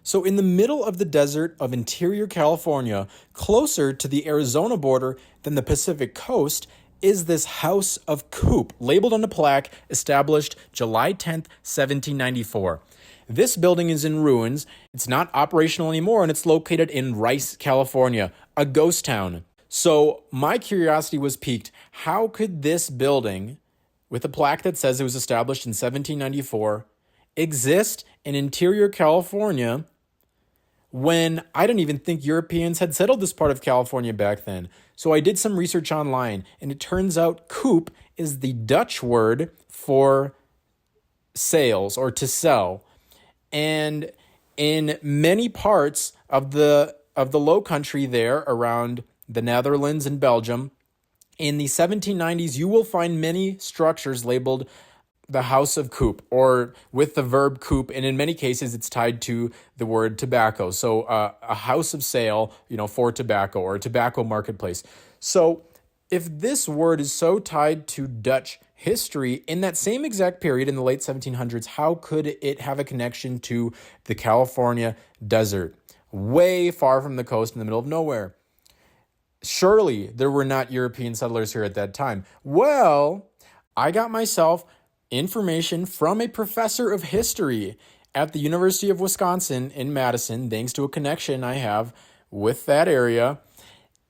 So in the middle of the desert of interior California, closer to the Arizona border than the Pacific coast, is this House of Koop, labeled on a plaque, established July 10th, 1794. This building is in ruins, it's not operational anymore, and it's located in Rice, California, a ghost town. So my curiosity was piqued. How could this building, with a plaque that says it was established in 1794, exist in interior California when I didn't even think Europeans had settled this part of California back then? So I did some research online, and it turns out Coop is the Dutch word for sales or to sell. And in many parts of the Lowcountry there around the Netherlands and Belgium, in the 1790s, you will find many structures labeled the House of Koop, or with the verb coop, and in many cases it's tied to the word tobacco. So a house of sale, for tobacco, or a tobacco marketplace. So if this word is so tied to Dutch history in that same exact period in the late 1700s, how could it have a connection to the California desert, way far from the coast in the middle of nowhere? Surely there were not European settlers here at that time. Well, I got myself information from a professor of history at the University of Wisconsin in Madison, thanks to a connection I have with that area.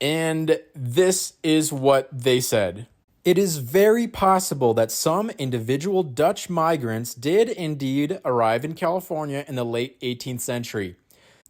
And this is what they said. It is very possible that some individual Dutch migrants did indeed arrive in California in the late 18th century.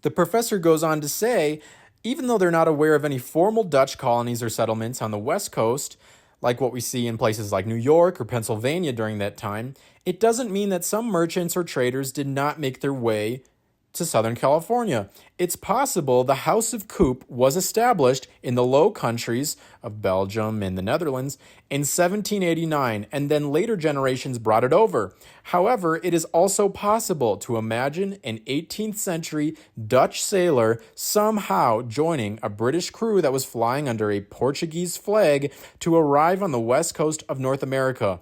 The professor goes on to say, even though they're not aware of any formal Dutch colonies or settlements on the West Coast, like what we see in places like New York or Pennsylvania during that time, it doesn't mean that some merchants or traders did not make their way to Southern California. It's possible the House of Koop was established in the Low Countries of Belgium and the Netherlands in 1789, and then later generations brought it over. However, it is also possible to imagine an 18th century Dutch sailor somehow joining a British crew that was flying under a Portuguese flag to arrive on the west coast of North America.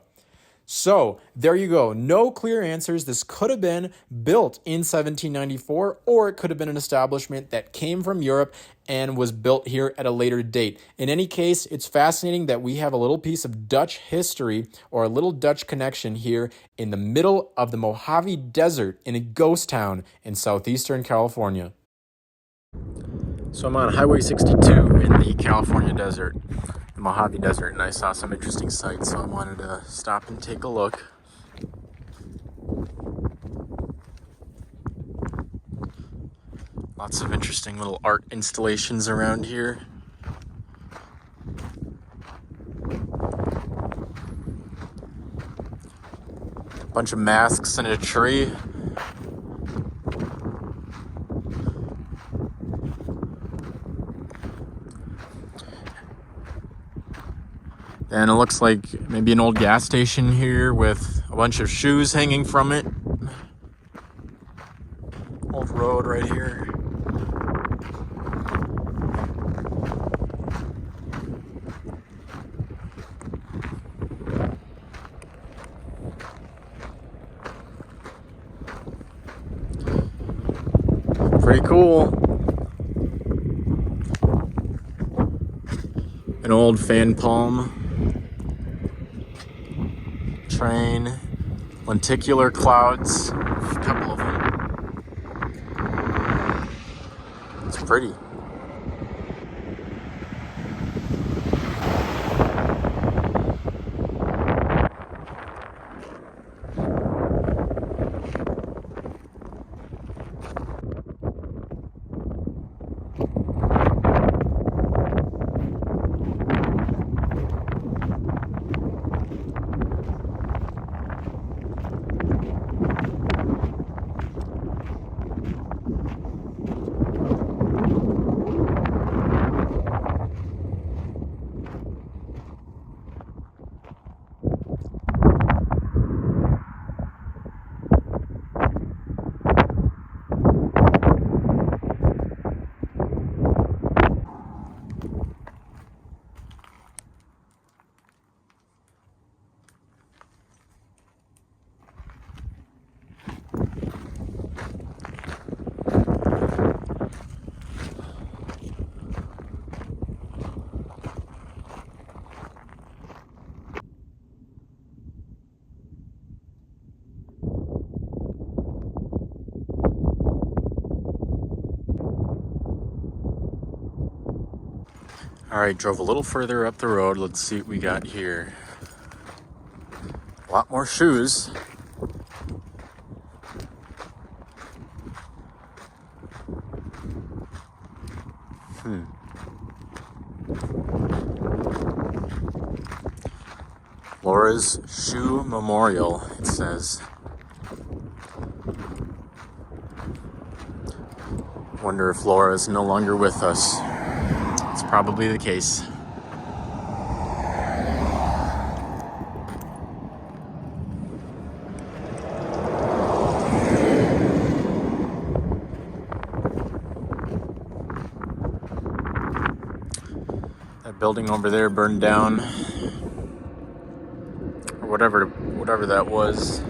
So there you go. No clear answers. This could have been built in 1794, or it could have been an establishment that came from Europe and was built here at a later date. In any case, it's fascinating that we have a little piece of Dutch history, or a little Dutch connection here in the middle of the Mojave Desert in a ghost town in southeastern California. So I'm on Highway 62 in the California desert, the Mojave Desert, and I saw some interesting sights, so I wanted to stop and take a look. Lots of interesting little art installations around here. Bunch of masks and a tree. And it looks like maybe an old gas station here with a bunch of shoes hanging from it. Old road right here. Pretty cool. An old fan palm train, lenticular clouds, a couple of them. It's pretty. All right, drove a little further up the road. Let's see what we got here. A lot more shoes. Laura's Shoe Memorial, it says. Wonder if Laura is no longer with us. It's probably the case. That building over there burned down, or whatever that was.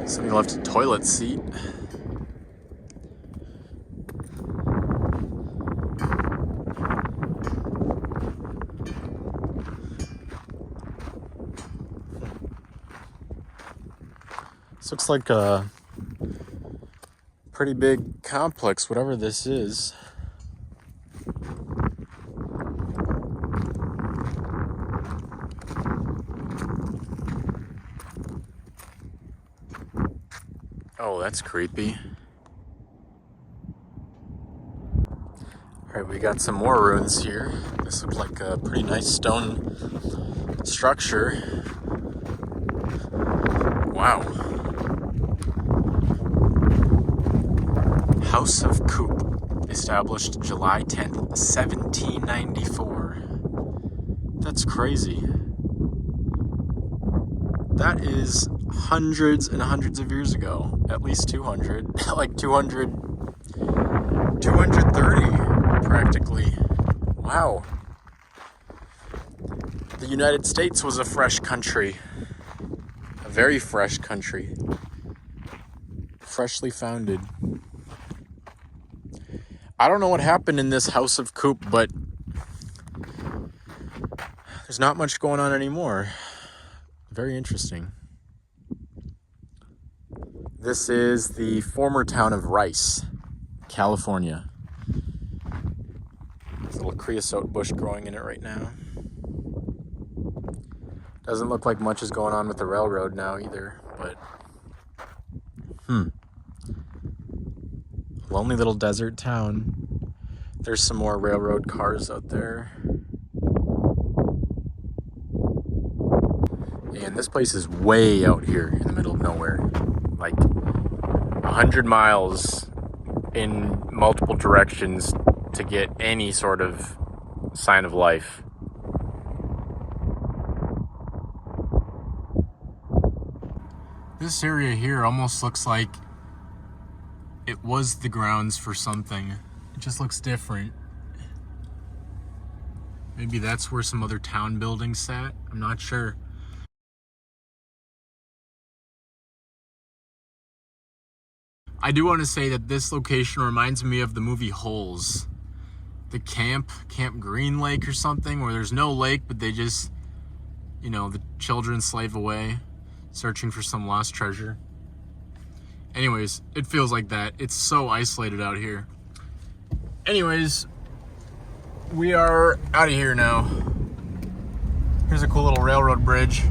Somebody left a toilet seat. This looks like a pretty big complex, whatever this is. Oh, that's creepy. Alright, we got some more ruins here. This looks like a pretty nice stone structure. Wow. House of Koop, established July 10th, 1794. That's crazy. That is hundreds and hundreds of years ago. At least 200. Like 230, practically. Wow. The United States was a fresh country. A very fresh country. Freshly founded. I don't know what happened in this House of Koop, but there's not much going on anymore. Very interesting. This is the former town of Rice, California. There's a little creosote bush growing in it right now. Doesn't look like much is going on with the railroad now either, but lonely little desert town. There's some more railroad cars out there. And this place is way out here in the middle of nowhere. Like 100 miles in multiple directions to get any sort of sign of life. This area here almost looks like it was the grounds for something. It just looks different. Maybe that's where some other town buildings sat. I'm not sure. I do want to say that this location reminds me of the movie Holes. The Camp Green Lake or something, where there's no lake, but they just, the children slave away, searching for some lost treasure. Anyways, it feels like that. It's so isolated out here. Anyways, we are out of here now. Here's a cool little railroad bridge.